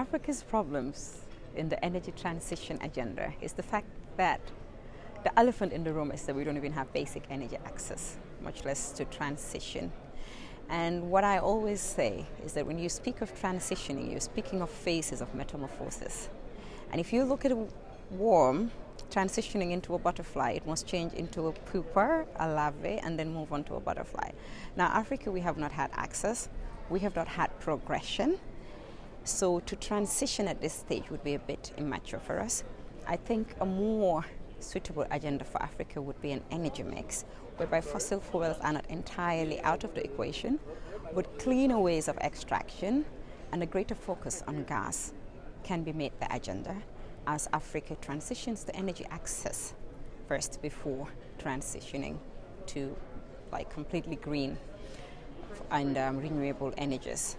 Africa's problems in the energy transition agenda is the fact that the elephant in the room is that we don't even have basic energy access, much less to transition. And what I always say is that when you speak of transitioning, you're speaking of phases of metamorphosis. And if you look at a worm transitioning into a butterfly, it must change into a pupa, a larvae, and then move on to a butterfly. Now, Africa, we have not had access. We have not had progression. So to transition at this stage would be a bit immature for us. I think a more suitable agenda for Africa would be an energy mix, whereby fossil fuels are not entirely out of the equation, but cleaner ways of extraction and a greater focus on gas can be made the agenda as Africa transitions to energy access first before transitioning to completely green and renewable energies.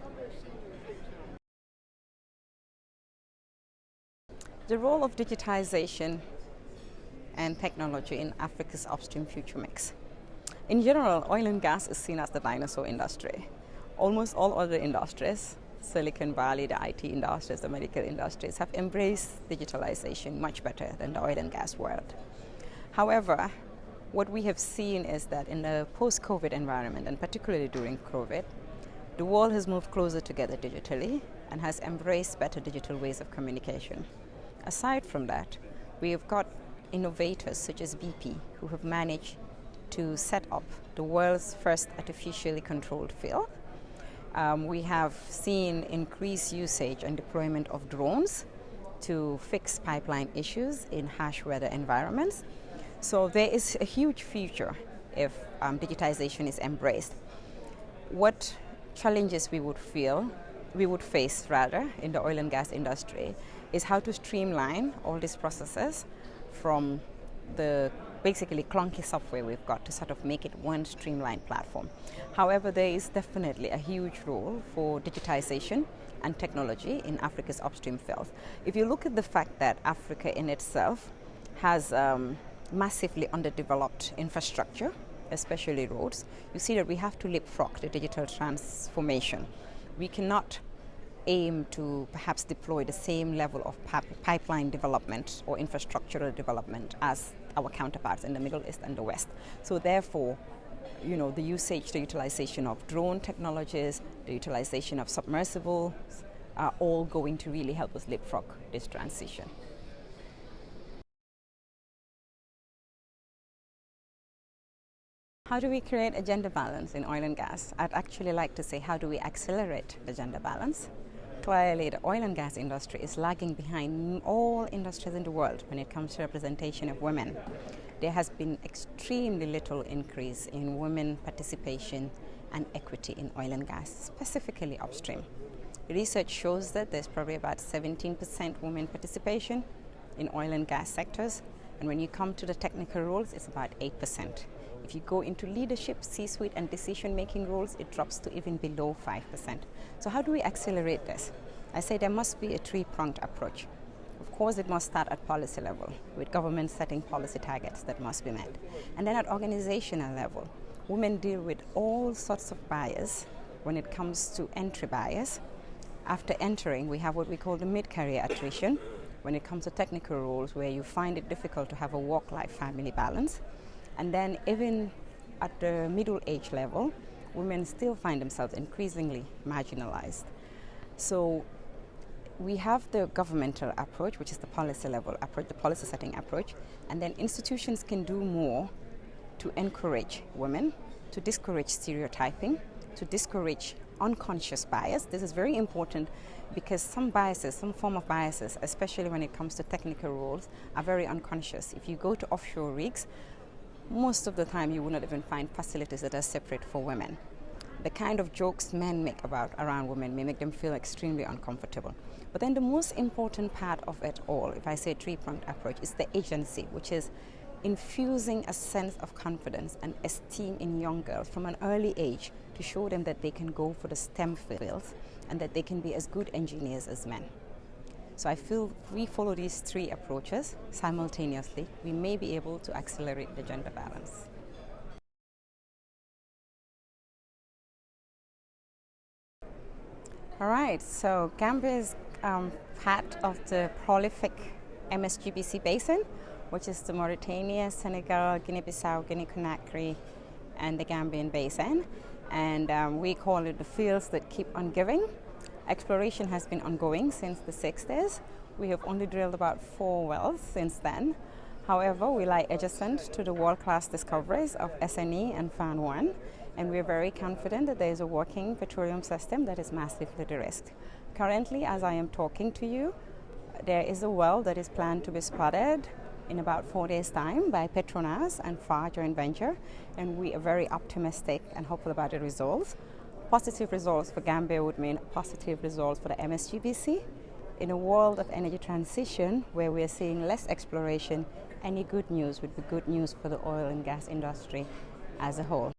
The role of digitization and technology in Africa's upstream future mix. In general, oil and gas is seen as the dinosaur industry. Almost all other industries, Silicon Valley, the IT industries, the medical industries, have embraced digitalization much better than the oil and gas world. However, what we have seen is that in the post-COVID environment, and particularly during COVID, the world has moved closer together digitally and has embraced better digital ways of communication. Aside from that, we have got innovators such as BP who have managed to set up the world's first artificially controlled field. We have seen increased usage and deployment of drones to fix pipeline issues in harsh weather environments. So there is a huge future if digitization is embraced. What challenges we would face in the oil and gas industry is how to streamline all these processes from the basically clunky software we've got to sort of make it one streamlined platform. However, there is definitely a huge role for digitization and technology in Africa's upstream fields. If you look at the fact that Africa in itself has massively underdeveloped infrastructure, especially roads, you see that we have to leapfrog the digital transformation. We cannot aim to perhaps deploy the same level of pipeline development or infrastructural development as our counterparts in the Middle East and the West. So therefore, the usage, the utilization of drone technologies, the utilization of submersibles are all going to really help us leapfrog this transition. How do we create a gender balance in oil and gas? I'd actually like to say, how do we accelerate the gender balance? Clearly, the oil and gas industry is lagging behind all industries in the world when it comes to representation of women. There has been extremely little increase in women participation and equity in oil and gas, specifically upstream. Research shows that there's probably about 17% women participation in oil and gas sectors, and when you come to the technical roles, it's about 8%. If you go into leadership, C-suite, and decision-making roles, it drops to even below 5%. So how do we accelerate this? I say there must be a three-pronged approach. Of course, it must start at policy level, with government setting policy targets that must be met. And then at organizational level, women deal with all sorts of bias when it comes to entry bias. After entering, we have what we call the mid-career attrition, when it comes to technical roles where you find it difficult to have a work-life family balance. And then even at the middle age level, women still find themselves increasingly marginalized. So we have the governmental approach, which is the policy level approach, the policy setting approach, and then institutions can do more to encourage women, to discourage stereotyping, to discourage unconscious bias. This is very important because some form of biases, especially when it comes to technical roles, are very unconscious. If you go to offshore rigs, most of the time you will not even find facilities that are separate for women. The kind of jokes men make around women may make them feel extremely uncomfortable. But then the most important part of it all, if I say three-pronged approach, is the agency, which is infusing a sense of confidence and esteem in young girls from an early age to show them that they can go for the STEM fields and that they can be as good engineers as men. So I feel if we follow these three approaches simultaneously, we may be able to accelerate the gender balance. All right, so Gambia is part of the prolific MSGBC basin, which is the Mauritania, Senegal, Guinea-Bissau, Guinea-Conakry, and the Gambian basin. And we call it the fields that keep on giving. Exploration has been ongoing since the 60s. We have only drilled about 4 wells since then. However, we lie adjacent to the world-class discoveries of SNE and Fan 1, and we're very confident that there is a working petroleum system that is massively de-risked. Currently, as I am talking to you, there is a well that is planned to be spotted in about 4 days' time by Petronas and FAR joint venture, and we are very optimistic and hopeful about the results. Positive results for Gambia would mean positive results for the MSGBC. In a world of energy transition where we are seeing less exploration, any good news would be good news for the oil and gas industry as a whole.